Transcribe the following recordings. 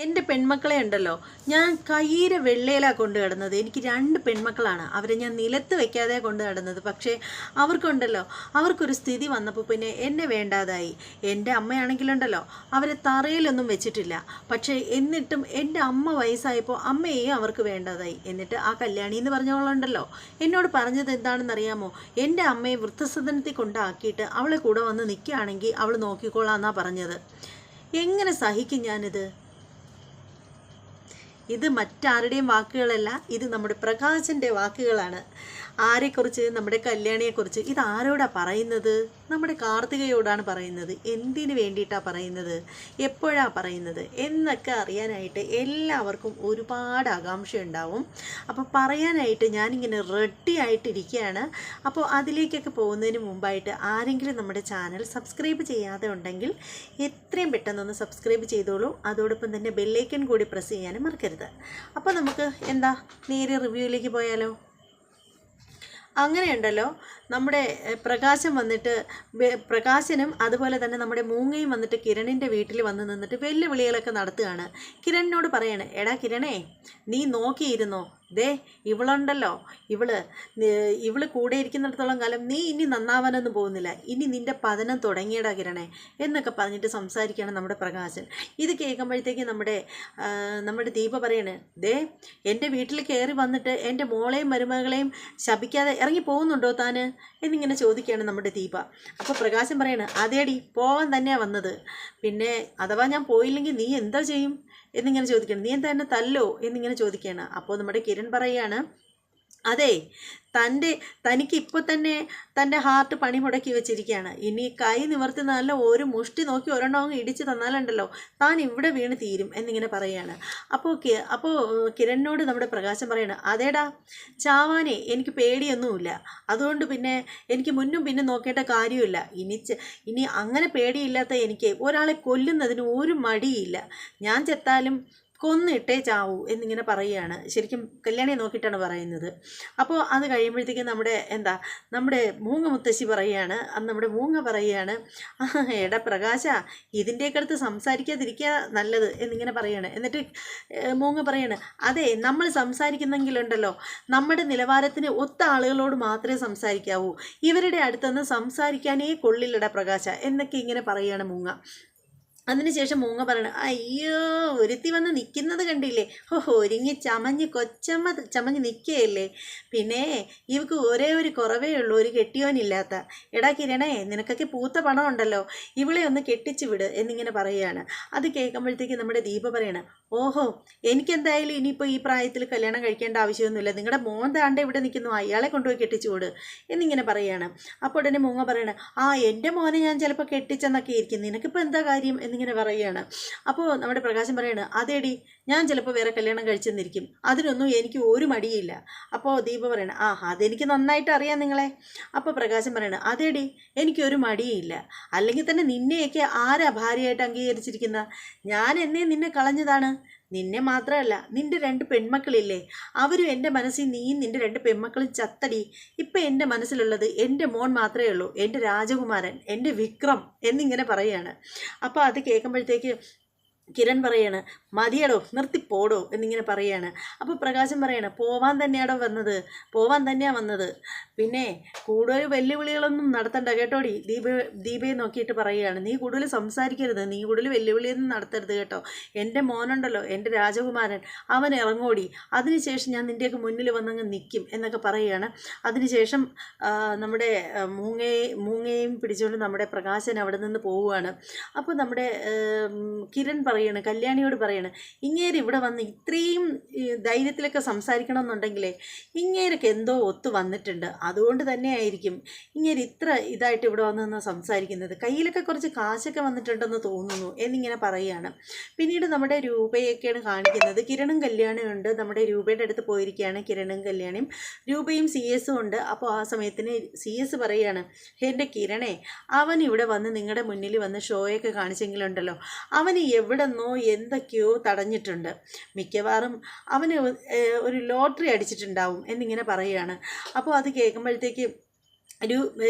എൻ്റെ പെൺമക്കളെ ഉണ്ടല്ലോ, ഞാൻ കയ്യിലെ വെള്ളയിലാണ് കൊണ്ടു കിടന്നത്. എനിക്ക് 2 പെൺമക്കളാണ്. അവരെ ഞാൻ നിലത്ത് വെക്കാതെ കൊണ്ടു കിടന്നത്. പക്ഷേ അവർക്കുണ്ടല്ലോ, അവർക്കൊരു സ്ഥിതി വന്നപ്പോൾ പിന്നെ എന്നെ വേണ്ടാതായി. എൻ്റെ അമ്മയാണെങ്കിലുണ്ടല്ലോ, അവരെ തറയിലൊന്നും വെച്ചിട്ടില്ല. പക്ഷേ എന്നിട്ടും എൻ്റെ അമ്മ വയസ്സായപ്പോൾ അമ്മയെയും അവർക്ക് വേണ്ടാതായി. എന്നിട്ട് ആ കല്യാണി എന്ന് പറഞ്ഞവളുണ്ടല്ലോ, എന്നോട് പറഞ്ഞത് എന്താണെന്നറിയാമോ? എൻ്റെ അമ്മയെ വൃദ്ധസദനത്തിൽ കൊണ്ടാക്കിയിട്ട് അവളെ കൂടെ വന്ന് നിൽക്കുകയാണെങ്കിൽ അവൾ നോക്കിക്കോളാന്നാണ് പറഞ്ഞത്. എങ്ങനെ സഹിക്കും ഞാനിത്? ഇത് മറ്റാരുടെയും വാക്കുകളല്ല, ഇത് നമ്മുടെ പ്രകാശൻ്റെ വാക്കുകളാണ്. ആരെക്കുറിച്ച്? നമ്മുടെ കല്യാണിയെക്കുറിച്ച്. ഇത് ആരോടാ പറയുന്നത്? നമ്മുടെ കാർത്തികയോടാണ് പറയുന്നത്. എന്തിനു വേണ്ടിയിട്ടാണ് പറയുന്നത്, എപ്പോഴാണ് പറയുന്നത് എന്നൊക്കെ അറിയാനായിട്ട് എല്ലാവർക്കും ഒരുപാട് ആകാംക്ഷയുണ്ടാവും. അപ്പോൾ പറയാനായിട്ട് ഞാനിങ്ങനെ റെഡി ആയിട്ടിരിക്കുകയാണ്. അപ്പോൾ അതിലേക്കൊക്കെ പോകുന്നതിന് മുമ്പായിട്ട് ആരെങ്കിലും നമ്മുടെ ചാനൽ സബ്സ്ക്രൈബ് ചെയ്യാതെ ഉണ്ടെങ്കിൽ എത്രയും പെട്ടെന്നൊന്ന് സബ്സ്ക്രൈബ് ചെയ്തോളൂ. അതോടൊപ്പം തന്നെ ബെല്ലൈക്കൺ കൂടി പ്രസ് ചെയ്യാനും മറക്കരുത്. അപ്പോൾ നമുക്ക് നേരെ റിവ്യൂയിലേക്ക് പോയാലോ? അങ്ങനെയുണ്ടല്ലോ, നമ്മുടെ പ്രകാശം വന്നിട്ട് പ്രകാശനും അതുപോലെ തന്നെ നമ്മുടെ മൂങ്ങയും വന്നിട്ട് കിരണിൻ്റെ വീട്ടിൽ വന്ന് നിന്നിട്ട് വെല്ലുവിളികളൊക്കെ നടത്തുകയാണ്. കിരണിനോട് പറയാണ്, എടാ കിരണേ, നീ നോക്കിയിരുന്നോ, ദേ ഇവളുണ്ടല്ലോ, ഇവള് കൂടെ ഇരിക്കുന്നിടത്തോളം കാലം നീ ഇനി നന്നാവാനൊന്നും പോകുന്നില്ല, ഇനി നിൻ്റെ പതനം തുടങ്ങിയടാ കിരണേ എന്നൊക്കെ പറഞ്ഞിട്ട് സംസാരിക്കുകയാണ് നമ്മുടെ പ്രകാശൻ. ഇത് കേൾക്കുമ്പോഴത്തേക്ക് നമ്മുടെ ദീപ പറയാണ്, ദേ എൻ്റെ വീട്ടിൽ കയറി വന്നിട്ട് എൻ്റെ മോളെയും മരുമകളെയും ശപിക്കാതെ ഇറങ്ങി പോകുന്നുണ്ടോ താന് എന്നിങ്ങനെ ചോദിക്കുകയാണ് നമ്മുടെ ദീപ. അപ്പോൾ പ്രകാശൻ പറയാണ്, അതേടി പോവാൻ തന്നെയാണ് വന്നത്, പിന്നെ അഥവാ ഞാൻ പോയില്ലെങ്കിൽ നീ എന്താ ചെയ്യും എന്നിങ്ങനെ ചോദിക്കണം. നീ എന്താ എന്നെ തല്ലോ എന്നിങ്ങനെ ചോദിക്കുകയാണ്. അപ്പോൾ നമ്മുടെ കിരൺ പറയാണ്, അതെ, തനിക്ക് ഇപ്പോൾ തന്നെ തൻ്റെ ഹാർട്ട് പണി മുടക്കി വെച്ചിരിക്കുകയാണ്. ഇനി കൈ നിവർത്തി നല്ല ഒരു മുഷ്ടി നോക്കി ഒരെണ്ണം ഇടിച്ച് തന്നാലുണ്ടല്ലോ താൻ ഇവിടെ വീണ് തീരും എന്നിങ്ങനെ പറയുകയാണ്. അപ്പോൾ കിരണിനോട് നമ്മുടെ പ്രകാശം പറയണം, അതേടാ ചാവാനേ എനിക്ക് പേടിയൊന്നുമില്ല, അതുകൊണ്ട് പിന്നെ എനിക്ക് മുന്നും പിന്നെ നോക്കേണ്ട കാര്യമില്ല. ഇനി അങ്ങനെ പേടിയില്ലാത്ത എനിക്ക് ഒരാളെ കൊല്ലുന്നതിന് ഒരു മടിയില്ല, ഞാൻ ചെത്താലും കൊന്നിട്ടേ ചാവൂ എന്നിങ്ങനെ പറയുകയാണ്. ശരിക്കും കല്യാണിയെ നോക്കിയിട്ടാണ് പറയുന്നത്. അപ്പോൾ അത് കഴിയുമ്പോഴത്തേക്കും നമ്മുടെ മൂങ്ങ മുത്തശ്ശി പറയുകയാണ്, നമ്മുടെ മൂങ്ങ പറയുകയാണ്, എടാ പ്രകാശ, ഇതിൻ്റെയൊക്കെ അടുത്ത് സംസാരിക്കാതിരിക്കുക നല്ലത് എന്നിങ്ങനെ പറയുകയാണ്. എന്നിട്ട് മൂങ്ങ പറയാണ്, അതെ, നമ്മൾ സംസാരിക്കുന്നെങ്കിലുണ്ടല്ലോ നമ്മുടെ നിലവാരത്തിന് ഒത്ത ആളുകളോട് മാത്രമേ സംസാരിക്കാവൂ, ഇവരുടെ അടുത്തൊന്നും സംസാരിക്കാനേ കൊള്ളില്ലടാ പ്രകാശ എന്നൊക്കെ ഇങ്ങനെ പറയുകയാണ് മൂങ്ങ. അതിനുശേഷം മൂങ്ങ പറയണം, അയ്യോ ഒരുത്തി വന്ന് നിൽക്കുന്നത് കണ്ടില്ലേ, ഒരുങ്ങി ചമഞ്ഞ് നിൽക്കുകയല്ലേ, പിന്നെ ഇവക്ക് ഒരേ ഒരു കുറവേ ഉള്ളൂ, ഒരു കെട്ടിയോനില്ലാത്ത. എടാ കിരണേ, നിനക്കൊക്കെ പൂത്ത പണം ഉണ്ടല്ലോ, ഇവളെ ഒന്ന് കെട്ടിച്ചു വിട് എന്നിങ്ങനെ പറയുകയാണ്. അത് കേൾക്കുമ്പോഴത്തേക്ക് നമ്മുടെ ദീപ പറയണം, ഓഹോ, എനിക്കെന്തായാലും ഇനിയിപ്പോൾ ഈ പ്രായത്തിൽ കല്യാണം കഴിക്കേണ്ട ആവശ്യമൊന്നുമില്ല, നിങ്ങളുടെ മോൻ താണ്ട ഇവിടെ നിൽക്കുന്നു, അയാളെ കൊണ്ടുപോയി കെട്ടിച്ചു വിട് എന്നിങ്ങനെ പറയുകയാണ്. അപ്പോൾ ഉടനെ മൂങ്ങ പറയണം, എൻ്റെ മോനെ ഞാൻ ചിലപ്പോൾ കെട്ടിച്ചെന്നൊക്കെ ഇരിക്കും, നിനക്കിപ്പോൾ എന്താ കാര്യം എന്നിങ്ങനെ പറയുകയാണ്. അപ്പോൾ നമ്മുടെ പ്രകാശം പറയാണ്, അതേടി ഞാൻ ചിലപ്പോൾ വേറെ കല്യാണം കഴിച്ചെന്നിരിക്കും, അതിനൊന്നും എനിക്ക് ഒരു മടിയില്ല. അപ്പോൾ ദീപ പറയണം, അതെനിക്ക് നന്നായിട്ട് അറിയാം നിങ്ങളെ. അപ്പോൾ പ്രകാശം പറയണം, അതേടി എനിക്കൊരു മടിയില്ല, അല്ലെങ്കിൽ തന്നെ നിന്നെയൊക്കെ ആരാ ഭാര്യയായിട്ട് അംഗീകരിച്ചിരിക്കുന്ന? ഞാൻ നിന്നെ കളഞ്ഞതാണ്, നിന്നെ മാത്രമല്ല നിൻ്റെ 2 പെൺമക്കളില്ലേ, അവരും എൻ്റെ മനസ്സിൽ നീയും നിൻ്റെ 2 പെൺമക്കളും ചത്തടി. ഇപ്പം എൻ്റെ മനസ്സിലുള്ളത് എൻ്റെ മോൻ മാത്രമേ ഉള്ളൂ, എൻ്റെ രാജകുമാരൻ, എൻ്റെ വിക്രം എന്നിങ്ങനെ പറയുകയാണ്. അപ്പോൾ അത് കേൾക്കുമ്പോഴത്തേക്ക് കിരൺ പറയാണ്, മതിയടോ, നിർത്തിപ്പോടോ എന്നിങ്ങനെ പറയാണ്. അപ്പോൾ പ്രകാശം പറയണം, പോവാൻ തന്നെയാണ് വന്നത്, പിന്നെ കൂടുതൽ വെല്ലുവിളികളൊന്നും നടത്തണ്ട കേട്ടോടി. ദീപയെ നോക്കിയിട്ട് പറയുകയാണ്, നീ കൂടുതൽ സംസാരിക്കരുത്, നീ കൂടുതൽ വെല്ലുവിളിയൊന്നും നടത്തരുത് കേട്ടോ, എൻ്റെ മോനുണ്ടല്ലോ, എൻ്റെ രാജകുമാരൻ, അവൻ ഇറങ്ങോടി, അതിനുശേഷം ഞാൻ നിൻ്റെയൊക്കെ മുന്നിൽ വന്നങ്ങ് നിൽക്കും എന്നൊക്കെ പറയുകയാണ്. അതിനുശേഷം നമ്മുടെ മൂങ്ങയും പിടിച്ചുകൊണ്ട് നമ്മുടെ പ്രകാശൻ അവിടെ നിന്ന് പോവുകയാണ്. അപ്പോൾ നമ്മുടെ കിരൺ കല്യാണിയോട് പറയാണ്, ഇങ്ങേര് ഇവിടെ വന്ന് ഇത്രയും ധൈര്യത്തിലൊക്കെ സംസാരിക്കണമെന്നുണ്ടെങ്കിലേ ഇങ്ങേരൊക്കെ എന്തോ ഒത്തു വന്നിട്ടുണ്ട്, അതുകൊണ്ട് തന്നെ ആയിരിക്കും ഇങ്ങേര് ഇത്ര ഇതായിട്ട് ഇവിടെ വന്ന് സംസാരിക്കുന്നത്, കയ്യിലൊക്കെ കുറച്ച് കാശൊക്കെ വന്നിട്ടുണ്ടെന്ന് തോന്നുന്നു എന്നിങ്ങനെ പറയുകയാണ്. പിന്നീട് നമ്മുടെ രൂപയൊക്കെയാണ് കാണിക്കുന്നത്. കിരണും കല്യാണിയും ഉണ്ട്, നമ്മുടെ രൂപയുടെ അടുത്ത് പോയിരിക്കുകയാണ് കിരണും കല്യാണിയും, രൂപയും CS ഉണ്ട്. അപ്പോൾ ആ സമയത്തിന് CS പറയുകയാണ്, എൻ്റെ കിരണേ, അവൻ ഇവിടെ വന്ന് നിങ്ങളുടെ മുന്നിൽ വന്ന് ഷോയൊക്കെ കാണിച്ചെങ്കിലുണ്ടല്ലോ, അവന് എവിടെന്നോ എന്തൊക്കെയോ തടഞ്ഞിട്ടുണ്ട്, മിക്കവാറും അവന് ഒരു ലോട്ടറി അടിച്ചിട്ടുണ്ടാവും എന്നിങ്ങനെ പറയുകയാണ്. അപ്പോൾ അത് കേൾക്കുമ്പോഴത്തേക്ക്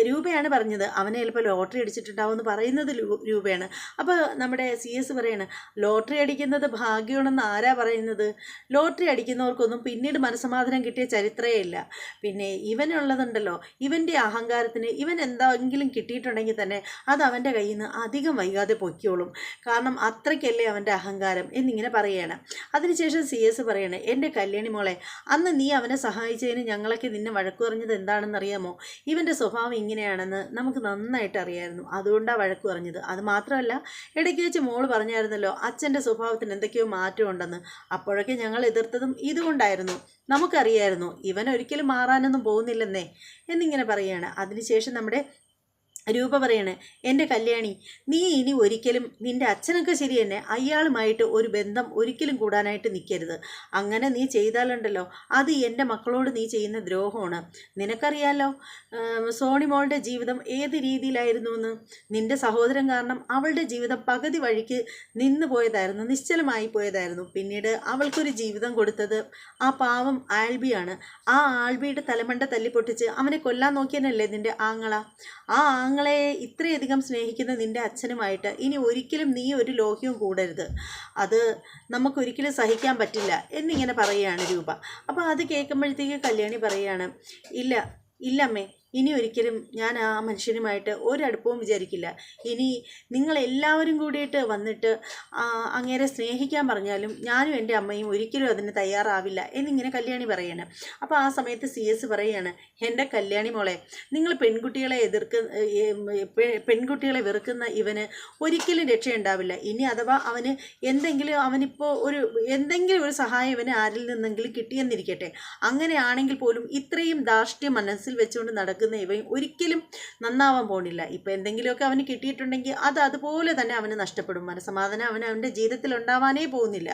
രൂപയാണ് പറഞ്ഞത്. അവനെ ചിലപ്പോൾ ലോട്ടറി അടിച്ചിട്ടുണ്ടാവും എന്ന് പറയുന്നത് രൂപയാണ്. അപ്പോൾ നമ്മുടെ CS പറയാണ്, ലോട്ടറി അടിക്കുന്നത് ഭാഗ്യമാണെന്ന് ആരാ പറയുന്നത്? ലോട്ടറി അടിക്കുന്നവർക്കൊന്നും പിന്നീട് മനസ്സമാധാനം കിട്ടിയ ചരിത്രമേ ഇല്ല. പിന്നെ ഇവനുള്ളതുണ്ടല്ലോ, ഇവൻ്റെ അഹങ്കാരത്തിന് ഇവൻ എന്തെങ്കിലും കിട്ടിയിട്ടുണ്ടെങ്കിൽ തന്നെ അത് അവൻ്റെ കയ്യിൽ നിന്ന് അധികം വൈകാതെ പൊയ്ക്കോളും. കാരണം അത്രയ്ക്കല്ലേ അവൻ്റെ അഹങ്കാരം എന്നിങ്ങനെ പറയുകയാണ്. അതിനുശേഷം CS പറയാണ്, എൻ്റെ കല്യാണി മോളെ, അന്ന് നീ അവനെ സഹായിച്ചതിന് ഞങ്ങളൊക്കെ നിന്നെ വഴക്കു പറഞ്ഞത് എന്താണെന്നറിയാമോ? ഇവൻ്റെ സ്വഭാവം ഇങ്ങനെയാണെന്ന് നമുക്ക് നന്നായിട്ട് അറിയായിരുന്നു, അതുകൊണ്ടാണ് വഴക്ക് പറഞ്ഞത്. അത് മാത്രമല്ല, ഇടയ്ക്ക് വെച്ച് മോള് പറഞ്ഞായിരുന്നല്ലോ അച്ഛൻ്റെ സ്വഭാവത്തിന് എന്തൊക്കെയോ മാറ്റമുണ്ടെന്ന്. അപ്പോഴൊക്കെ ഞങ്ങൾ എതിർത്തതും ഇതുകൊണ്ടായിരുന്നു. നമുക്കറിയായിരുന്നു ഇവൻ ഒരിക്കലും മാറാനൊന്നും പോകുന്നില്ലെന്നേ എന്നിങ്ങനെ പറയുകയാണ്. അതിനുശേഷം നമ്മുടെ രൂപ പറയാണ്, എൻ്റെ കല്യാണി, നീ ഇനി ഒരിക്കലും നിൻ്റെ അച്ഛനൊക്കെ ശരി തന്നെ അയാളുമായിട്ട് ഒരു ബന്ധം ഒരിക്കലും കൂടാനായിട്ട് നിൽക്കരുത്. അങ്ങനെ നീ ചെയ്താലുണ്ടല്ലോ അത് എൻ്റെ മക്കളോട് നീ ചെയ്യുന്ന ദ്രോഹമാണ്. നിനക്കറിയാലോ സോണി മോളുടെ ജീവിതം ഏത് രീതിയിലായിരുന്നു എന്ന്. നിൻ്റെ സഹോദരൻ കാരണം അവളുടെ ജീവിതം പകുതി വഴിക്ക് നിന്ന് പോയതായിരുന്നു, നിശ്ചലമായി പോയതായിരുന്നു. പിന്നീട് അവൾക്കൊരു ജീവിതം കൊടുത്തത് ആ പാവം ആൽബിയാണ്. ആ ആൽബിയുടെ തലമണ്ട തല്ലിപ്പൊട്ടിച്ച് അവനെ കൊല്ലാൻ നോക്കിയനല്ലേ നിൻ്റെ ആങ്ങള. ആ ആങ്ങളെ ഇത്രയധികം സ്നേഹിക്കുന്ന നിൻ്റെ അച്ഛനുമായിട്ട് ഇനി ഒരിക്കലും നീ ഒരു ലോഹ്യവും കൂടരുത്. അത് നമുക്കൊരിക്കലും സഹിക്കാൻ പറ്റില്ല എന്നിങ്ങനെ പറയുകയാണ് രൂപ. അപ്പോൾ അത് കേൾക്കുമ്പോഴത്തേക്ക് കല്യാണി പറയുകയാണ്, ഇല്ലമ്മേ, ഇനി ഒരിക്കലും ഞാൻ ആ മനുഷ്യനുമായിട്ട് ഒരടുപ്പവും വിചാരിക്കില്ല. ഇനി നിങ്ങളെല്ലാവരും കൂടിയിട്ട് വന്നിട്ട് അങ്ങേരെ സ്നേഹിക്കാൻ പറഞ്ഞാലും ഞാനും എൻ്റെ അമ്മയും ഒരിക്കലും അതിന് തയ്യാറാവില്ല എന്നിങ്ങനെ കല്യാണി പറയാണ്. അപ്പോൾ ആ സമയത്ത് CS പറയുകയാണ്, എൻ്റെ കല്യാണി മോളെ, നിങ്ങൾ പെൺകുട്ടികളെ വെറുക്കുന്ന ഇവന് ഒരിക്കലും രക്ഷയുണ്ടാവില്ല. ഇനി അഥവാ അവനിപ്പോൾ എന്തെങ്കിലും ഒരു സഹായം ഇവന് ആരിൽ നിന്നെങ്കിലും കിട്ടിയെന്നിരിക്കട്ടെ, അങ്ങനെയാണെങ്കിൽ പോലും ഇത്രയും ധാർഷ്ട്യം മനസ്സിൽ വെച്ചുകൊണ്ട് നടക്കുന്ന ഇവൻ ഒരിക്കലും നന്നാവാൻ പോണില്ല. ഇപ്പം എന്തെങ്കിലുമൊക്കെ അവന് കിട്ടിയിട്ടുണ്ടെങ്കിൽ അത് അതുപോലെ തന്നെ അവന് നഷ്ടപ്പെടും. മനസ്സമാധാനം അവൻ്റെ ജീവിതത്തിൽ ഉണ്ടാവാനേ പോകുന്നില്ല.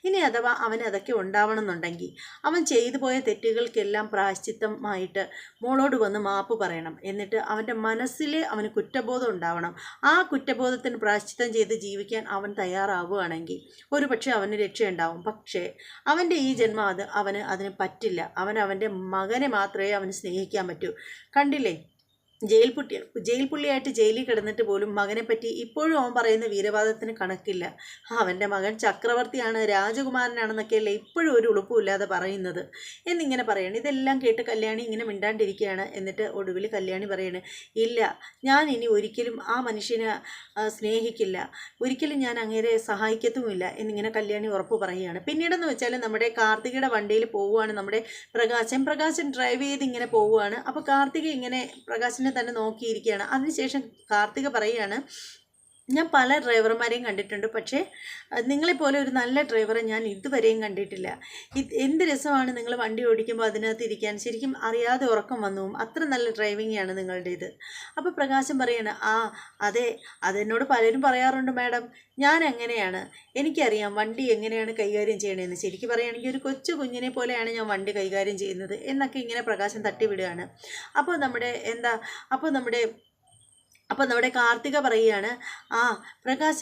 ഇനി അഥവാ അവന് അതൊക്കെ ഉണ്ടാവണം എന്നുണ്ടെങ്കിൽ അവൻ ചെയ്തു പോയ തെറ്റുകൾക്കെല്ലാം പ്രായശ്ചിത്തമായിട്ട് മോളോട് വന്ന് മാപ്പ് പറയണം. എന്നിട്ട് അവൻ്റെ മനസ്സിൽ അവന് കുറ്റബോധം ഉണ്ടാവണം. ആ കുറ്റബോധത്തിന് പ്രായശ്ചിത്തം ചെയ്ത് ജീവിക്കാൻ അവൻ തയ്യാറാവുകയാണെങ്കിൽ ഒരു പക്ഷേ അവന് രക്ഷയുണ്ടാവും. പക്ഷേ അവൻ്റെ ഈ ജന്മം അതിന് പറ്റില്ല. അവൻ്റെ മകനെ മാത്രമേ അവന് സ്നേഹിക്കാൻ പറ്റൂ. കണ്ടില്ലേ, ജയിൽ പുള്ളിയായിട്ട് ജയിലിൽ കിടന്നിട്ട് പോലും മകനെ പറ്റി ഇപ്പോഴും അവൻ പറയുന്ന വീരവാദത്തിന് കണക്കില്ല. അവൻ്റെ മകൻ ചക്രവർത്തിയാണ്, രാജകുമാരനാണെന്നൊക്കെയല്ലേ ഇപ്പോഴും ഒരു ഉളുപ്പുമില്ലാതെ പറയുന്നത് എന്നിങ്ങനെ പറയണം. ഇതെല്ലാം കേട്ട് കല്യാണി ഇങ്ങനെ മിണ്ടാണ്ടിരിക്കുകയാണ്. എന്നിട്ട് ഒടുവിൽ കല്യാണി പറയാണ്, ഇല്ല, ഞാൻ ഇനി ഒരിക്കലും ആ മനുഷ്യനെ സ്നേഹിക്കില്ല, ഒരിക്കലും ഞാൻ അങ്ങേരെ സഹായിക്കത്തുമില്ല എന്നിങ്ങനെ കല്യാണി ഉറപ്പ് പറയുകയാണ്. പിന്നീടെന്ന് വെച്ചാൽ നമ്മുടെ കാർത്തികയുടെ വണ്ടിയിൽ പോവുകയാണ് നമ്മുടെ പ്രകാശൻ ഡ്രൈവ് ചെയ്ത് ഇങ്ങനെ പോവുകയാണ്. അപ്പോൾ കാർത്തിക ഇങ്ങനെ പ്രകാശിനെ തന്നെ നോക്കിയിരിക്കുകയാണ്. അതിനുശേഷം കാർത്തിക പറയുകയാണ്, ഞാൻ പല ഡ്രൈവർമാരെയും കണ്ടിട്ടുണ്ട്, പക്ഷേ നിങ്ങളെപ്പോലെ ഒരു നല്ല ഡ്രൈവറെ ഞാൻ ഇതുവരെയും കണ്ടിട്ടില്ല. എന്ത് രസമാണ് നിങ്ങൾ വണ്ടി ഓടിക്കുമ്പോൾ അതിനകത്ത് ഇരിക്കാൻ, ശരിക്കും അറിയാതെ ഉറക്കം വന്നു. അത്ര നല്ല ഡ്രൈവിങ്ങാണ് നിങ്ങളുടേത്. അപ്പോൾ പ്രകാശം പറയാണ്, അതെ, അതെന്നോട് പലരും പറയാറുണ്ട് മാഡം, ഞാൻ എങ്ങനെയാണ്, എനിക്കറിയാം വണ്ടി എങ്ങനെയാണ് കൈകാര്യം ചെയ്യണമെന്ന്. ശരിക്കും പറയുകയാണെങ്കിൽ ഒരു കൊച്ചു കുഞ്ഞിനെ പോലെയാണ് ഞാൻ വണ്ടി കൈകാര്യം ചെയ്യുന്നത് എന്നൊക്കെ ഇങ്ങനെ പ്രകാശം തട്ടിവിടുകയാണ്. അപ്പോൾ നമ്മുടെ കാർത്തിക പറയുകയാണ്, പ്രകാശ,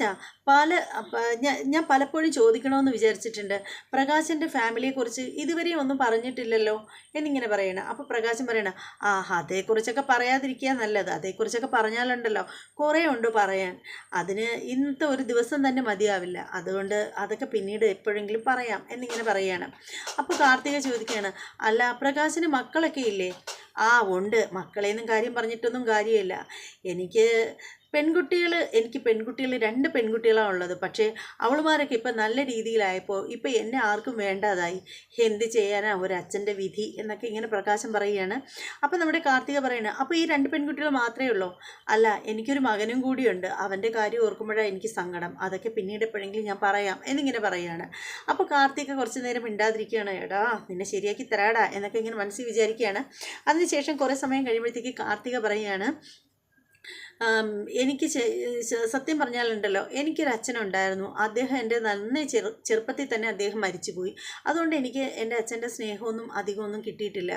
ഞാൻ പലപ്പോഴും ചോദിക്കണമെന്ന് വിചാരിച്ചിട്ടുണ്ട്, പ്രകാശൻ്റെ ഫാമിലിയെക്കുറിച്ച് ഇതുവരെയും ഒന്നും പറഞ്ഞിട്ടില്ലല്ലോ എന്നിങ്ങനെ പറയണം. അപ്പോൾ പ്രകാശം പറയണം, അതേക്കുറിച്ചൊക്കെ പറയാതിരിക്കുക നല്ലത്. അതേക്കുറിച്ചൊക്കെ പറഞ്ഞാലുണ്ടല്ലോ കുറേ ഉണ്ട് പറയാൻ. അതിന് ഇന്നത്തെ ഒരു ദിവസം തന്നെ മതിയാവില്ല. അതുകൊണ്ട് അതൊക്കെ പിന്നീട് എപ്പോഴെങ്കിലും പറയാം എന്നിങ്ങനെ പറയുകയാണ്. അപ്പോൾ കാർത്തിക ചോദിക്കുകയാണ്, അല്ല, പ്രകാശന് മക്കളൊക്കെ ഇല്ലേ? ഉണ്ട്, മക്കളെയൊന്നും കാര്യം പറഞ്ഞിട്ടൊന്നും കാര്യമില്ല. എനിക്ക് പെൺകുട്ടികൾ 2 പെൺകുട്ടികളാണ് ഉള്ളത്. പക്ഷേ അവളുമാരൊക്കെ ഇപ്പം നല്ല രീതിയിലായപ്പോൾ ഇപ്പം എന്നെ ആർക്കും വേണ്ടാതായി. എന്ത് ചെയ്യാനാ, ഒരച്ഛൻ്റെ വിധി എന്നൊക്കെ ഇങ്ങനെ പ്രകാശം പറയുകയാണ്. അപ്പം നമ്മുടെ കാർത്തിക പറയുന്നത്, അപ്പോൾ ഈ 2 പെൺകുട്ടികൾ മാത്രമേ ഉള്ളൂ? അല്ല, എനിക്കൊരു മകനും കൂടിയുണ്ട്. അവൻ്റെ കാര്യം ഓർക്കുമ്പോഴാണ് എനിക്ക് സങ്കടം. അതൊക്കെ പിന്നീട് എപ്പോഴെങ്കിലും ഞാൻ പറയാം എന്നിങ്ങനെ പറയുകയാണ്. അപ്പോൾ കാർത്തിക കുറച്ച് നേരം മിണ്ടാതിരിക്കുകയാണ്. എടാ, നിന്നെ ശരിയാക്കി തരാടാ എന്നൊക്കെ ഇങ്ങനെ മനസ്സിൽ വിചാരിക്കുകയാണ്. അതിനുശേഷം കുറേ സമയം കഴിയുമ്പോഴത്തേക്ക് കാർത്തിക പറയുകയാണ്, എനിക്ക് സത്യം പറഞ്ഞാലുണ്ടല്ലോ, എനിക്കൊരു അച്ഛനുണ്ടായിരുന്നു. അദ്ദേഹം എൻ്റെ നന്നേ ചെറുപ്പത്തിൽ തന്നെ അദ്ദേഹം മരിച്ചുപോയി. അതുകൊണ്ട് എനിക്ക് എൻ്റെ അച്ഛൻ്റെ സ്നേഹമൊന്നും അധികമൊന്നും കിട്ടിയിട്ടില്ല.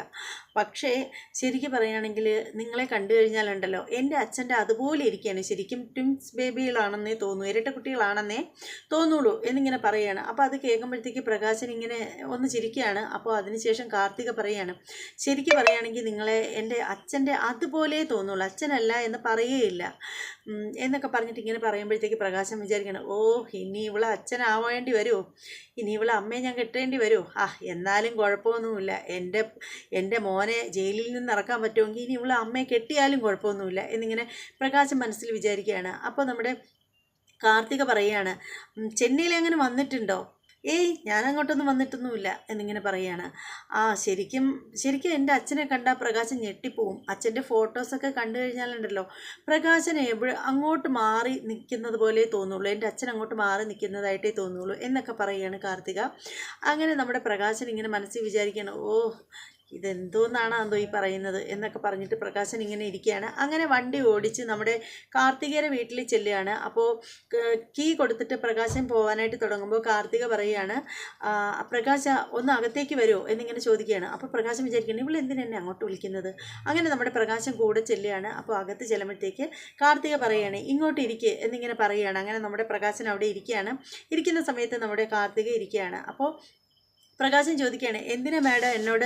പക്ഷേ ശരിക്കും പറയുകയാണെങ്കിൽ നിങ്ങളെ കണ്ടു കഴിഞ്ഞാലുണ്ടല്ലോ, എൻ്റെ അച്ഛൻ്റെ അതുപോലെ ഇരിക്കുകയാണ്. ശരിക്കും ട്വിൻസ് ബേബികളാണെന്നേ തോന്നൂ, ഇരട്ട കുട്ടികളാണെന്നേ തോന്നുള്ളൂ എന്നിങ്ങനെ പറയുകയാണ്. അപ്പോൾ അത് കേൾക്കുമ്പോഴത്തേക്ക് പ്രകാശൻ ഇങ്ങനെ ഒന്ന് ചിരിക്കുകയാണ്. അപ്പോൾ അതിനുശേഷം കാർത്തിക പറയുകയാണ്, ശരിക്കും പറയുകയാണെങ്കിൽ നിങ്ങളെ എൻ്റെ അച്ഛൻ്റെ അതുപോലെ തോന്നുള്ളൂ, അച്ഛനല്ല എന്ന് പറയുകയില്ല എന്നൊക്കെ പറഞ്ഞിട്ട് ഇങ്ങനെ പറയുമ്പോഴത്തേക്ക് പ്രകാശം വിചാരിക്കണം, ഓ ഇനി ഇവളെ അച്ഛനാവേണ്ടി വരുമോ, ഇനി ഇവളെ അമ്മയെ ഞാൻ കെട്ടേണ്ടി വരുമോ, എന്നാലും കുഴപ്പമൊന്നുമില്ല, എൻ്റെ മോനെ ജയിലിൽ നിന്ന് ഇറക്കാൻ പറ്റുമെങ്കിൽ ഇനി ഇവളെ അമ്മയെ കെട്ടിയാലും കുഴപ്പമൊന്നുമില്ല എന്നിങ്ങനെ പ്രകാശം മനസ്സിൽ വിചാരിക്കുകയാണ്. അപ്പോൾ നമ്മുടെ കാർത്തിക പറയുകയാണ്, ചെന്നൈയിൽ അങ്ങനെ വന്നിട്ടുണ്ടോ? ഏയ് ഞാനങ്ങോട്ടൊന്നും വന്നിട്ടൊന്നുമില്ല എന്നിങ്ങനെ പറയുകയാണ്. ശരിക്കും എൻ്റെ അച്ഛനെ കണ്ടാൽ പ്രകാശൻ ഞെട്ടിപ്പോവും. അച്ഛൻ്റെ ഫോട്ടോസൊക്കെ കണ്ടു കഴിഞ്ഞാലുണ്ടല്ലോ, പ്രകാശൻ അങ്ങോട്ട് മാറി നിൽക്കുന്നത് പോലെ തോന്നുള്ളൂ, എൻ്റെ അച്ഛൻ അങ്ങോട്ട് മാറി നിൽക്കുന്നതായിട്ടേ തോന്നുള്ളൂ എന്നൊക്കെ പറയുകയാണ് കാർത്തിക. അങ്ങനെ നമ്മുടെ പ്രകാശൻ ഇങ്ങനെ മനസ്സിൽ വിചാരിക്കുകയാണ്, ഓ ഇതെന്തോന്നാണ് എന്തോ ഈ പറയുന്നത് എന്നൊക്കെ പറഞ്ഞിട്ട് പ്രകാശൻ ഇങ്ങനെ ഇരിക്കുകയാണ്. അങ്ങനെ വണ്ടി ഓടിച്ച് നമ്മുടെ കാർത്തികയുടെ വീട്ടിൽ ചെല്ലുകയാണ്. അപ്പോൾ കീ കൊടുത്തിട്ട് പ്രകാശൻ പോകാനായിട്ട് തുടങ്ങുമ്പോൾ കാർത്തിക പറയുകയാണ്, പ്രകാശ ഒന്ന് അകത്തേക്ക് വരുമോ എന്നിങ്ങനെ ചോദിക്കുകയാണ്. അപ്പോൾ പ്രകാശൻ വിചാരിക്കണം, ഇവൾ എന്തിനെന്നെ അങ്ങോട്ട് വിളിക്കുന്നത്. അങ്ങനെ നമ്മുടെ പ്രകാശൻ കൂടെ ചെല്ലുകയാണ്. അപ്പോൾ അകത്ത് ചെല്ലുമ്പോഴത്തേക്ക് കാർത്തിക പറയുകയാണ്, ഇങ്ങോട്ട് ഇരിക്കുക എന്നിങ്ങനെ പറയുകയാണ്. അങ്ങനെ നമ്മുടെ പ്രകാശൻ അവിടെ ഇരിക്കുകയാണ്. ഇരിക്കുന്ന സമയത്ത് നമ്മുടെ കാർത്തിക ഇരിക്കുകയാണ്. അപ്പോൾ പ്രകാശൻ ചോദിക്കുകയാണ്, എന്തിനാ മാഡം എന്നോട്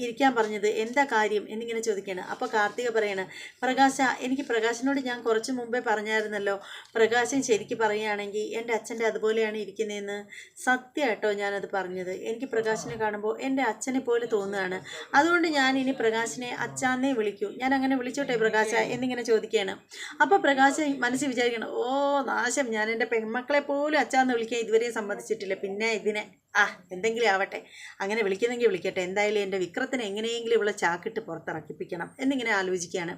ഇരിക്കാൻ പറഞ്ഞത്, എന്താ കാര്യം എന്നിങ്ങനെ ചോദിക്കുകയാണ്. അപ്പോൾ കാർത്തിക പറയാണ്, പ്രകാശ എനിക്ക് പ്രകാശനോട് ഞാൻ കുറച്ച് മുമ്പേ പറഞ്ഞായിരുന്നല്ലോ, പ്രകാശൻ ശരിക്കും പറയുകയാണെങ്കിൽ എൻ്റെ അച്ഛൻ്റെ അതുപോലെയാണ് ഇരിക്കുന്നതെന്ന്. സത്യമായിട്ടോ ഞാനത് പറഞ്ഞത്. എനിക്ക് പ്രകാശനെ കാണുമ്പോൾ എൻ്റെ അച്ഛനെ പോലെ തോന്നുകയാണ്. അതുകൊണ്ട് ഞാൻ ഇനി പ്രകാശനെ അച്ഛാന്നേ വിളിക്കൂ. ഞാൻ അങ്ങനെ വിളിച്ചോട്ടെ പ്രകാശ എന്നിങ്ങനെ ചോദിക്കുകയാണ്. അപ്പോൾ പ്രകാശൻ മനസ്സിൽ വിചാരിക്കണം, ഓ നാശം, ഞാൻ എൻ്റെ പെൺമക്കളെ പോലും അച്ഛാന്ന് വിളിക്കാൻ ഇതുവരെയും സമ്മതിച്ചിട്ടില്ല, പിന്നെ ഇതിനെ എന്തെങ്കിലും ആവട്ടെ, അങ്ങനെ വിളിക്കുന്നെങ്കിൽ വിളിക്കട്ടെ, എന്തായാലും എൻ്റെ വിക്രത്തിനെ എങ്ങനെയെങ്കിലും ഇവിടെ ചാക്കിട്ട് പുറത്തിറക്കിപ്പിക്കണം എന്നിങ്ങനെ ആലോചിക്കുകയാണ്.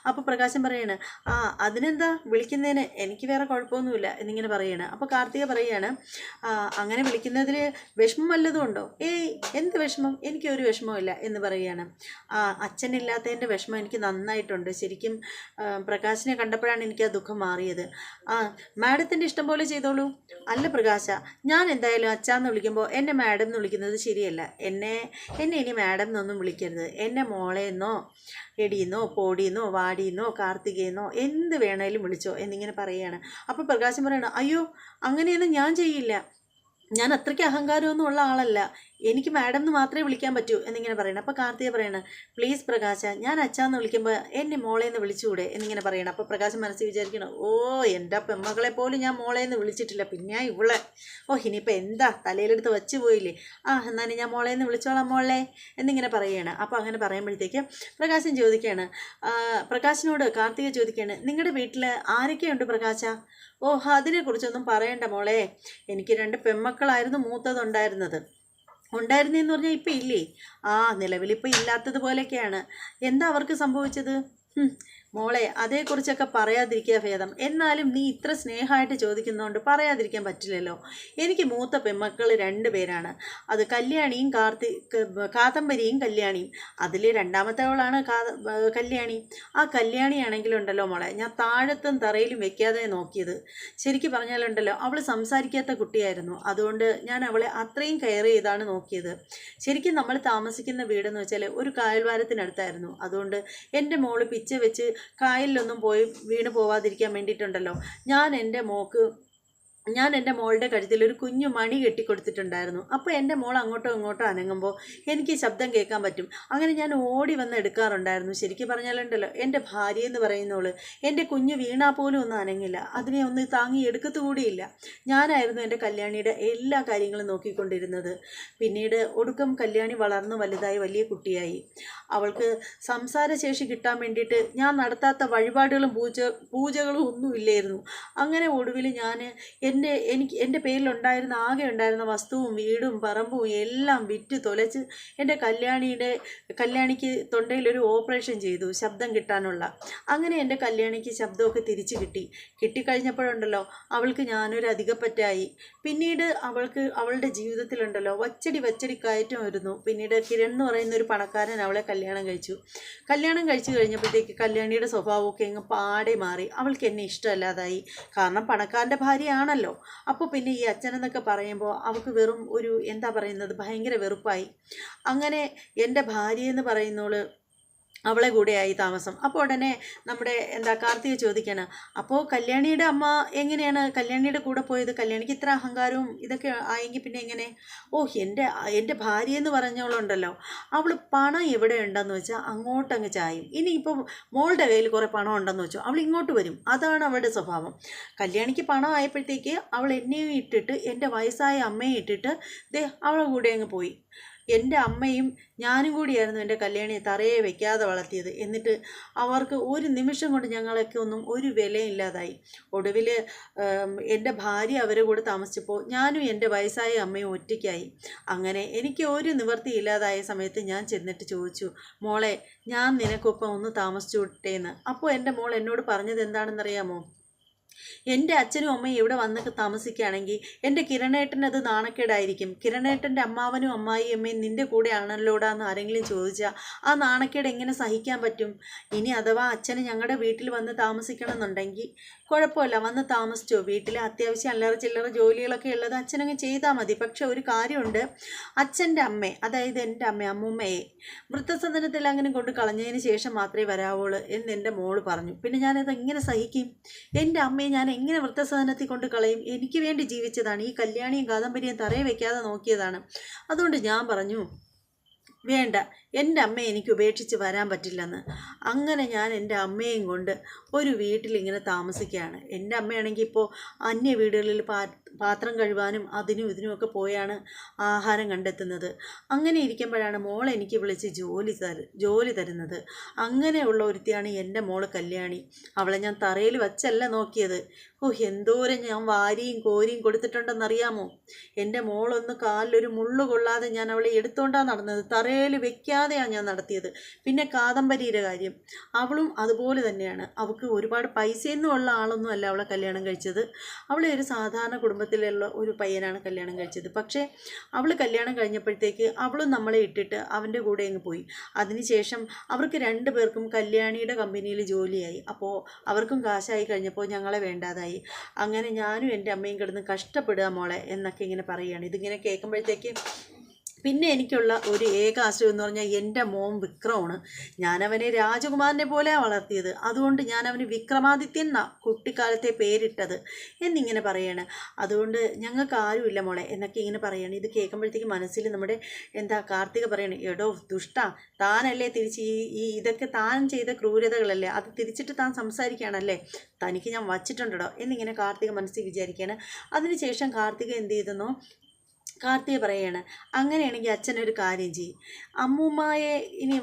അപ്പോൾ പ്രകാശൻ പറയാണ്, അതിനെന്താ, വിളിക്കുന്നതിന് എനിക്ക് വേറെ കുഴപ്പമൊന്നുമില്ല എന്നിങ്ങനെ പറയുകയാണ്. അപ്പോൾ കാർത്തിക പറയുകയാണ്, അങ്ങനെ വിളിക്കുന്നതിൽ വിഷമം വല്ലതും ഉണ്ടോ? ഏയ് എന്ത് വിഷമം, എനിക്കൊരു വിഷമമില്ല എന്ന് പറയുകയാണ്. അച്ഛനില്ലാത്തതിൻ്റെ വിഷമം എനിക്ക് നന്നായിട്ടുണ്ട്. ശരിക്കും പ്രകാശിനെ കണ്ടപ്പോഴാണ് എനിക്ക് ആ ദുഃഖം മാറിയത്. മാഡത്തിൻ്റെ ഇഷ്ടം പോലെ ചെയ്തോളൂ. അല്ല പ്രകാശ, ഞാൻ എന്തായാലും അച്ഛാന്ന് വിളിക്കുമ്പോൾ എന്നെ മാഡം എന്ന് വിളിക്കുന്നത് ശരിയല്ല. എന്നെ ഇനി മാഡം എന്നൊന്നും വിളിക്കരുത്. എന്നെ മോളേന്നോ എടിയെന്നോ പോടിയെന്നോ വാടിയെന്നോ കാർത്തികയെന്നോ എന്ത് വേണേലും വിളിച്ചോ എന്നിങ്ങനെ പറയുകയാണ്. അപ്പോൾ പ്രകാശം പറയണം, അയ്യോ അങ്ങനെയൊന്നും ഞാൻ ചെയ്യില്ല, ഞാൻ അത്രയ്ക്ക് അഹങ്കാരമൊന്നും ഉള്ള ആളല്ല, എനിക്ക് മാഡം എന്ന് മാത്രമേ വിളിക്കാൻ പറ്റൂ എന്നിങ്ങനെ പറയണം. അപ്പോൾ കാർത്തിക പറയണം, പ്ലീസ് പ്രകാശ, ഞാൻ അച്ഛാന്ന് വിളിക്കുമ്പോൾ എന്നെ മോളേന്ന് വിളിച്ചുകൂടെ എന്നിങ്ങനെ പറയണം. അപ്പോൾ പ്രകാശം മനസ്സിൽ വിചാരിക്കണം, ഓ എൻ്റെ പെമ്മകളെ പോലും ഞാൻ മോളേന്ന് വിളിച്ചിട്ടില്ല, പിന്നെ ഇവളെ ഇനിയിപ്പോൾ എന്താ തലയിലെടുത്ത് വച്ച് പോയില്ലേ, എന്നാലും ഞാൻ മോളേന്ന് വിളിച്ചോളാം മോളെ എന്നിങ്ങനെ പറയുകയാണ്. അപ്പോൾ അങ്ങനെ പറയുമ്പോഴത്തേക്ക് പ്രകാശൻ ചോദിക്കുകയാണ്, പ്രകാശിനോട് കാർത്തിക ചോദിക്കുകയാണ്, നിങ്ങളുടെ വീട്ടിൽ ആരൊക്കെയുണ്ട് പ്രകാശ? അതിനെക്കുറിച്ചൊന്നും പറയണ്ട മോളെ, എനിക്ക് 2 പെമ്മക്കളായിരുന്നു ഉണ്ടായിരുന്നെന്ന് പറഞ്ഞാൽ ഇപ്പം ഇല്ലേ? നിലവിലിപ്പോൾ ഇല്ലാത്തതുപോലെയൊക്കെയാണ്. എന്താ അവർക്ക് സംഭവിച്ചത്? മോളെ അതേക്കുറിച്ചൊക്കെ പറയാതിരിക്കുക ഭേദം. എന്നാലും നീ ഇത്ര സ്നേഹമായിട്ട് ചോദിക്കുന്നതുകൊണ്ട് പറയാതിരിക്കാൻ പറ്റില്ലല്ലോ. എനിക്ക് മൂത്ത പെമ്മക്കൾ 2 പേരാണ്. അത് കല്യാണിയും കാദംബരിയും കല്യാണിയും. അതിൽ രണ്ടാമത്തവളാണ് കല്യാണി. ആ കല്യാണിയാണെങ്കിലുണ്ടല്ലോ മോളെ, ഞാൻ താഴത്തും തറയിലും വെക്കാതെ നോക്കിയത്. ശരിക്കും പറഞ്ഞാലുണ്ടല്ലോ, അവൾ സംസാരിക്കാത്ത കുട്ടിയായിരുന്നു. അതുകൊണ്ട് ഞാൻ അവളെ അത്രയും കെയർ ചെയ്താണ് നോക്കിയത്. ശരിക്കും നമ്മൾ താമസിക്കുന്ന വീടെന്ന് വെച്ചാൽ ഒരു കായൽവാരത്തിനടുത്തായിരുന്നു. അതുകൊണ്ട് എൻ്റെ മോള് പിച്ച വെച്ച് കായലിലൊന്നും പോയി വീണ് പോവാതിരിക്കാൻ വേണ്ടിയിട്ടുണ്ടല്ലോ, ഞാൻ എൻ്റെ മോളുടെ കഴുത്തിൽ ഒരു കുഞ്ഞു മണി കെട്ടിക്കൊടുത്തിട്ടുണ്ടായിരുന്നു. അപ്പോൾ എൻ്റെ മോൾ അങ്ങോട്ടോ ഇങ്ങോട്ടോ അനങ്ങുമ്പോൾ എനിക്ക് ശബ്ദം കേൾക്കാൻ പറ്റും. അങ്ങനെ ഞാൻ ഓടി വന്ന് എടുക്കാറുണ്ടായിരുന്നു. ശരിക്കും പറഞ്ഞാലുണ്ടല്ലോ, എൻ്റെ ഭാര്യ എന്ന് പറയുന്നവള് എൻ്റെ കുഞ്ഞ് വീണാ പോലും ഒന്നും അനങ്ങില്ല, അതിനെ ഒന്ന് താങ്ങി എടുക്കത്തുകൂടിയില്ല. ഞാനായിരുന്നു എൻ്റെ കല്യാണിയുടെ എല്ലാ കാര്യങ്ങളും നോക്കിക്കൊണ്ടിരുന്നത്. പിന്നീട് ഒടുക്കം കല്യാണി വളർന്നു വലുതായി വലിയ കുട്ടിയായി. അവൾക്ക് സംസാരശേഷി കിട്ടാൻ വേണ്ടിയിട്ട് ഞാൻ നടത്താത്ത വഴിപാടുകളും പൂജകളും ഒന്നുമില്ലായിരുന്നു. അങ്ങനെ ഒടുവിൽ ഞാൻ എൻ്റെ പേരിലുണ്ടായിരുന്ന ആകെ ഉണ്ടായിരുന്ന വസ്തുവും വീടും പറമ്പും എല്ലാം വിറ്റ് തൊലച്ച് എൻ്റെ കല്യാണിക്ക് തൊണ്ടയിലൊരു ഓപ്പറേഷൻ ചെയ്തു ശബ്ദം കിട്ടാനുള്ള. അങ്ങനെ എൻ്റെ കല്യാണിക്ക് ശബ്ദമൊക്കെ തിരിച്ചു കിട്ടിക്കഴിഞ്ഞപ്പോഴുണ്ടല്ലോ അവൾക്ക് ഞാനൊരു അധികപ്പറ്റായി. പിന്നീട് അവളുടെ ജീവിതത്തിലുണ്ടല്ലോ വച്ചടി കയറ്റം വരുന്നു. പിന്നീട് കിരൺ എന്ന് പറയുന്ന ഒരു പണക്കാരൻ അവളെ കല്യാണം കഴിച്ചു കഴിഞ്ഞപ്പോഴത്തേക്ക് കല്യാണിയുടെ സ്വഭാവമൊക്കെ അങ്ങ് പാടെ മാറി. അവൾക്ക് എന്നെ ഇഷ്ടമല്ലാതായി. കാരണം പണക്കാരൻ്റെ ഭാര്യയാണല്ലോ. അപ്പോൾ പിന്നെ ഈ അച്ഛനെന്നൊക്കെ പറയുമ്പോൾ അവൾക്ക് വെറും ഒരു എന്താ പറയുന്നത് ഭയങ്കര വെറുപ്പായി. അങ്ങനെ എൻ്റെ ഭാര്യയെന്ന് പറയുന്നോള് അവളെ കൂടെയായി താമസം. അപ്പോൾ ഉടനെ നമ്മുടെ കാർത്തിക ചോദിക്കാണ്, അപ്പോൾ കല്യാണിയുടെ അമ്മ എങ്ങനെയാണ് കല്യാണിയുടെ കൂടെ പോയത്? കല്യാണിക്ക് ഇത്ര അഹങ്കാരവും ഇതൊക്കെ ആയെങ്കിൽ പിന്നെ എങ്ങനെ? എൻ്റെ ഭാര്യയെന്ന് പറഞ്ഞോളുണ്ടല്ലോ അവൾ പണം എവിടെ ഉണ്ടെന്ന് വെച്ചാൽ അങ്ങോട്ടങ്ങ് ചായും. ഇനിയിപ്പോൾ മോളുടെ കയ്യിൽ കുറേ പണം ഉണ്ടെന്ന് വെച്ചോ അവൾ ഇങ്ങോട്ട് വരും. അതാണ് അവളുടെ സ്വഭാവം. കല്യാണിക്ക് പണം ആയപ്പോഴത്തേക്ക് അവൾ എന്നെയും ഇട്ടിട്ട് എൻ്റെ വയസ്സായ അമ്മയെ ഇട്ടിട്ട് അവളെ കൂടെ അങ്ങ് പോയി. എൻ്റെ അമ്മയും ഞാനും കൂടിയായിരുന്നു എൻ്റെ കല്യാണിയെ തറയെ വെക്കാതെ വളർത്തിയത്. എന്നിട്ട് അവർക്ക് ഒരു നിമിഷം കൊണ്ട് ഞങ്ങളൊക്കെ ഒന്നും ഒരു വിലയില്ലാതായി. ഒടുവിൽ എൻ്റെ ഭാര്യ അവരെ കൂടെ താമസിച്ചപ്പോൾ ഞാനും എൻ്റെ വയസ്സായ അമ്മയും ഒറ്റയ്ക്കായി. അങ്ങനെ എനിക്ക് ഒരു നിവൃത്തിയില്ലാതായ സമയത്ത് ഞാൻ ചെന്നിട്ട് ചോദിച്ചു, മോളെ ഞാൻ നിനക്കൊപ്പം ഒന്ന് താമസിച്ചു വിട്ടേന്ന്. അപ്പോൾ എൻ്റെ മോൾ എന്നോട് പറഞ്ഞത് എന്താണെന്നറിയാമോ? എൻ്റെ അച്ഛനും അമ്മയും ഇവിടെ വന്നൊക്കെ താമസിക്കുകയാണെങ്കിൽ എൻ്റെ കിരണേട്ടനത് നാണക്കേടായിരിക്കും. കിരണേട്ടൻ്റെ അമ്മാവനും അമ്മായിയമ്മയും നിൻ്റെ കൂടെ ആണല്ലോടാന്ന് ആരെങ്കിലും ചോദിച്ചാൽ ആ നാണക്കേട് എങ്ങനെ സഹിക്കാൻ പറ്റും? ഇനി അഥവാ അച്ഛന് ഞങ്ങളുടെ വീട്ടിൽ വന്ന് താമസിക്കണം എന്നുണ്ടെങ്കിൽ കുഴപ്പമില്ല, വന്ന് താമസിച്ചോ. വീട്ടിൽ അത്യാവശ്യം അല്ലറ ചില്ലറ ജോലികളൊക്കെ ഉള്ളത് അച്ഛനങ്ങ് ചെയ്താൽ മതി. പക്ഷെ ഒരു കാര്യമുണ്ട്, അച്ഛൻ്റെ അമ്മ, അതായത് എൻ്റെ അമ്മൂമ്മയെ വൃദ്ധസദനത്തിൽ അങ്ങനെ കൊണ്ട് കളഞ്ഞതിന് ശേഷം മാത്രമേ വരാവുള്ളൂ എന്ന് എൻ്റെ മോള് പറഞ്ഞു. പിന്നെ ഞാനത് എങ്ങനെ സഹിക്കും? എൻ്റെ അമ്മയെ ഞാൻ എങ്ങനെ വൃദ്ധസദനത്തിൽ കൊണ്ട് കളയും? എനിക്ക് വേണ്ടി ജീവിച്ചതാണ്. ഈ കല്യാണിയും കാദംബരിയും തറയെ വെക്കാതെ നോക്കിയതാണ്. അതുകൊണ്ട് ഞാൻ പറഞ്ഞു, വേണ്ട, എൻ്റെ അമ്മയെ എനിക്ക് ഉപേക്ഷിച്ച് വരാൻ പറ്റില്ലെന്ന്. അങ്ങനെ ഞാൻ എൻ്റെ അമ്മയും കൊണ്ട് ഒരു വീട്ടിലിങ്ങനെ താമസിക്കുകയാണ്. എൻ്റെ അമ്മയാണെങ്കിൽ ഇപ്പോൾ അന്യ വീടുകളിൽ പാത്രം കഴുകാനും അതിനും ഇതിനുമൊക്കെ പോയാണ് ആഹാരം കണ്ടെത്തുന്നത്. അങ്ങനെ ഇരിക്കുമ്പോഴാണ് മോൾ എനിക്ക് വിളിച്ച് ജോലി തരുന്നത്. അങ്ങനെയുള്ള ഒരുത്തിയാണ് എൻ്റെ മോള് കല്യാണി. അവളെ ഞാൻ തറയിൽ വച്ചല്ല നോക്കിയത്. എന്തോരം ഞാൻ വാരിയും കോരിയും കൊടുത്തിട്ടുണ്ടെന്നറിയാമോ? എൻ്റെ മോളൊന്ന് കാലിലൊരു മുള്ളു കൊള്ളാതെ ഞാൻ അവളെ എടുത്തോണ്ടാണ് നടന്നത്. തറയിൽ വെക്കാതെയാണ് ഞാൻ നടത്തിയത്. പിന്നെ കാദംബരിയുടെ കാര്യം, അവളും അതുപോലെ തന്നെയാണ്. അവൾക്ക് ഒരുപാട് പൈസയൊന്നും ഉള്ള ആളൊന്നും അല്ല അവളെ കല്യാണം കഴിച്ചത്. അവളെ ഒരു സാധാരണ കുടുംബത്തിലുള്ള ഒരു പയ്യനാണ് കല്യാണം കഴിച്ചത്. പക്ഷേ അവൾ കല്യാണം കഴിഞ്ഞപ്പോഴത്തേക്ക് അവളും നമ്മളെ ഇട്ടിട്ട് അവൻ്റെ കൂടെ അങ്ങ് പോയി. അതിനുശേഷം അവർക്ക് 2 പേർക്കും കല്യാണിയുടെ കമ്പനിയിൽ ജോലിയായി. അപ്പോൾ അവർക്കും കാശായി കഴിഞ്ഞപ്പോൾ ഞങ്ങളെ വേണ്ടാതായി. അങ്ങനെ ഞാനും എൻ്റെ അമ്മയും കിടന്ന് കഷ്ടപ്പെടുക മോളെ എന്നൊക്കെ ഇങ്ങനെ പറയുകയാണ്. ഇതിങ്ങനെ കേൾക്കുമ്പോഴത്തേക്ക് പിന്നെ എനിക്കുള്ള ഒരു ഏക ആശ്രയം എന്ന് പറഞ്ഞാൽ എൻ്റെ മോൻ വിക്രമാണ്. ഞാനവനെ രാജകുമാരനെ പോലെയാണ് വളർത്തിയത്. അതുകൊണ്ട് ഞാനവന് വിക്രമാദിത്യൻ എന്നാണ് കുട്ടിക്കാലത്തെ പേരിട്ടത് എന്നിങ്ങനെ പറയാണ്. അതുകൊണ്ട് ഞങ്ങൾക്ക് ആരുമില്ല മോളെ എന്നൊക്കെ ഇങ്ങനെ പറയാണ്. ഇത് കേൾക്കുമ്പോഴത്തേക്ക് മനസ്സിൽ നമ്മുടെ കാർത്തിക പറയണേ, എടോ ദുഷ്ട, താനല്ലേ തിരിച്ച് ഇതൊക്കെ താൻ ചെയ്ത ക്രൂരതകളല്ലേ, അത് തിരിച്ചിട്ട് താൻ സംസാരിക്കുകയാണല്ലേ, തനിക്ക് ഞാൻ വച്ചിട്ടുണ്ടോ എന്നിങ്ങനെ കാർത്തിക മനസ്സിൽ വിചാരിക്കുകയാണ്. അതിനുശേഷം കാർത്തിക എന്ത് ചെയ്തെന്നോ, കാർത്തിക പറയാണ്, അങ്ങനെയാണെങ്കിൽ അച്ഛനൊരു കാര്യം ചെയ്യും, അമ്മൂമ്മയെ ഇനി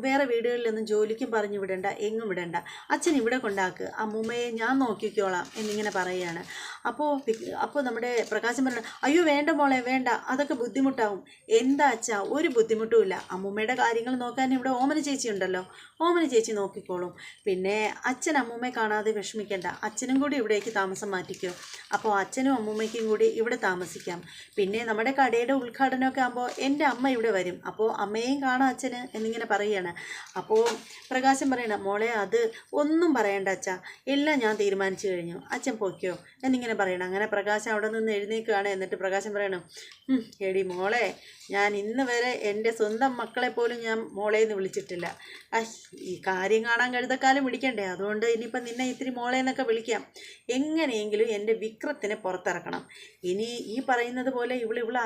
വേറെ വീടുകളിലൊന്നും ജോലിക്കും പറഞ്ഞു വിടണ്ട, എങ്ങും വിടണ്ട, അച്ഛൻ ഇവിടെ കൊണ്ടാക്ക്, അമ്മൂമ്മയെ ഞാൻ നോക്കിക്കോളാം എന്നിങ്ങനെ പറയുകയാണ്. അപ്പോൾ നമ്മുടെ പ്രകാശം പറയണം, അയ്യോ വേണ്ട മോളെ വേണ്ട, അതൊക്കെ ബുദ്ധിമുട്ടാവും. എന്താ അച്ഛാ, ഒരു ബുദ്ധിമുട്ടുമില്ല, അമ്മൂമ്മയുടെ കാര്യങ്ങൾ നോക്കാൻ ഇവിടെ ഓമന ചേച്ചി ഉണ്ടല്ലോ, ഓമന ചേച്ചി നോക്കിക്കോളും. പിന്നെ അച്ഛൻ അമ്മൂമ്മയെ കാണാതെ വിഷമിക്കേണ്ട, അച്ഛനും കൂടി ഇവിടേക്ക് താമസം മാറ്റിക്കോ. അപ്പോൾ അച്ഛനും അമ്മൂമ്മയ്ക്കും കൂടി ഇവിടെ താമസിക്കാം. പിന്നെ നമ്മുടെ കടയുടെ ഉദ്ഘാടനമൊക്കെ ആകുമ്പോൾ എൻ്റെ അമ്മ ഇവിടെ വരും, അപ്പോൾ അമ്മയെയും കാണാം അച്ഛന് എന്നിങ്ങനെ പറയുകയാണ്. അപ്പോൾ പ്രകാശം പറയണം, മോളെ അത് ഒന്നും പറയണ്ട അച്ഛാ, എല്ലാം ഞാൻ തീരുമാനിച്ചു കഴിഞ്ഞു, അച്ഛൻ പോയിക്കോ എന്നിങ്ങനെ പറയണം. അങ്ങനെ പ്രകാശം അവിടെ നിന്ന് എഴുന്നേൽക്കുകയാണ്. എന്നിട്ട് പ്രകാശം പറയണം, എടി മോളെ, ഞാൻ ഇന്ന് വരെ എൻ്റെ സ്വന്തം മക്കളെ പോലും ഞാൻ മോളേന്ന് വിളിച്ചിട്ടില്ല. ഈ കാര്യം കാണാൻ കഴുതക്കാലം പിടിക്കണ്ടേ, അതുകൊണ്ട് ഇനിയിപ്പം നിന്നെ ഇത്തിരി മോളേന്നൊക്കെ വിളിക്കാം. എങ്ങനെയെങ്കിലും എൻ്റെ വിക്രത്തിനെ പുറത്തിറക്കണം. ഇനി ഈ പറയുന്നത് പോലെ ഇവള്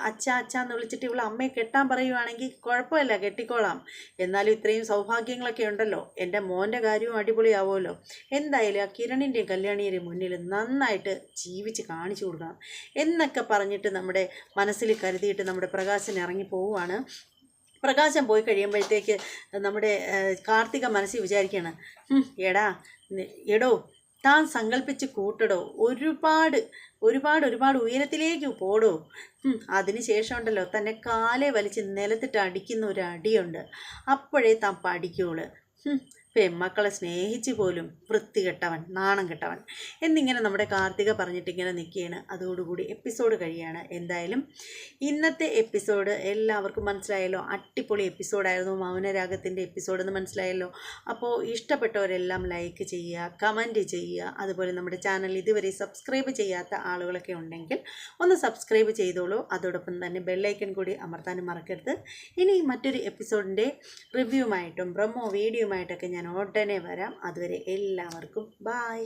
അച്ഛാന്ന് വിളിച്ചിട്ട് ഇവള് അമ്മയെ കെട്ടാൻ പറയുവാണെങ്കിൽ കുഴപ്പമില്ല, കെട്ടിക്കോളാം. എന്നാലും ഇത്രയും സൗഭാഗ്യങ്ങളൊക്കെ ഉണ്ടല്ലോ, എൻ്റെ മോൻ്റെ കാര്യവും അടിപൊളിയാവുമല്ലോ. എന്തായാലും ആ കിരണിൻ്റെയും കല്യാണിയുടെയും മുന്നിൽ നന്നായിട്ട് ജീവിച്ച് കാണിച്ചു കൊടുക്കണം എന്നൊക്കെ പറഞ്ഞിട്ട് നമ്മുടെ മനസ്സിൽ കരുതിയിട്ട് നമ്മുടെ പ്രകാശൻ ഇറങ്ങി പോവുകയാണ്. പ്രകാശം പോയി കഴിയുമ്പോഴത്തേക്ക് നമ്മുടെ കാർത്തിക മനസ്സിൽ വിചാരിക്കുകയാണ്, എടോ താൻ സങ്കല്പിച്ച് കൂട്ടടോ, ഒരുപാട് ഒരുപാട് ഒരുപാട് ഉയരത്തിലേക്ക് പോടോ. അതിനുശേഷം ഉണ്ടല്ലോ തന്നെ കാലെ വലിച്ച് നിലത്തിട്ട് അടിക്കുന്ന ഒരു അടിയുണ്ട്, അപ്പോഴേ താൻ പഠിക്കുള്ളൂ. പെമ്മക്കളെ സ്നേഹിച്ച് പോലും വൃത്തികെട്ടവൻ, നാണം കെട്ടവൻ എന്നിങ്ങനെ നമ്മുടെ കാർത്തിക പറഞ്ഞിട്ടിങ്ങനെ നിൽക്കുകയാണ്. അതോടുകൂടി എപ്പിസോഡ് കഴിയാണ്. എന്തായാലും ഇന്നത്തെ എപ്പിസോഡ് എല്ലാവർക്കും മനസ്സിലായല്ലോ, അടിപൊളി എപ്പിസോഡായിരുന്നു. മൗനരാഗത്തിൻ്റെ എപ്പിസോഡെന്ന് മനസ്സിലായല്ലോ. അപ്പോൾ ഇഷ്ടപ്പെട്ടവരെല്ലാം ലൈക്ക് ചെയ്യുക, കമൻറ്റ് ചെയ്യുക. അതുപോലെ നമ്മുടെ ചാനൽ ഇതുവരെ സബ്സ്ക്രൈബ് ചെയ്യാത്ത ആളുകളൊക്കെ ഉണ്ടെങ്കിൽ ഒന്ന് സബ്സ്ക്രൈബ് ചെയ്തോളൂ. അതോടൊപ്പം തന്നെ ബെല്ലൈക്കൺ കൂടി അമർത്താനും മറക്കരുത്. ഇനി മറ്റൊരു എപ്പിസോഡിൻ്റെ റിവ്യൂമായിട്ടും പ്രൊമോ വീഡിയോയുമായിട്ടൊക്കെ ഞാൻ ഉടനെ വരാം. അതുവരെ എല്ലാവർക്കും ബായ്.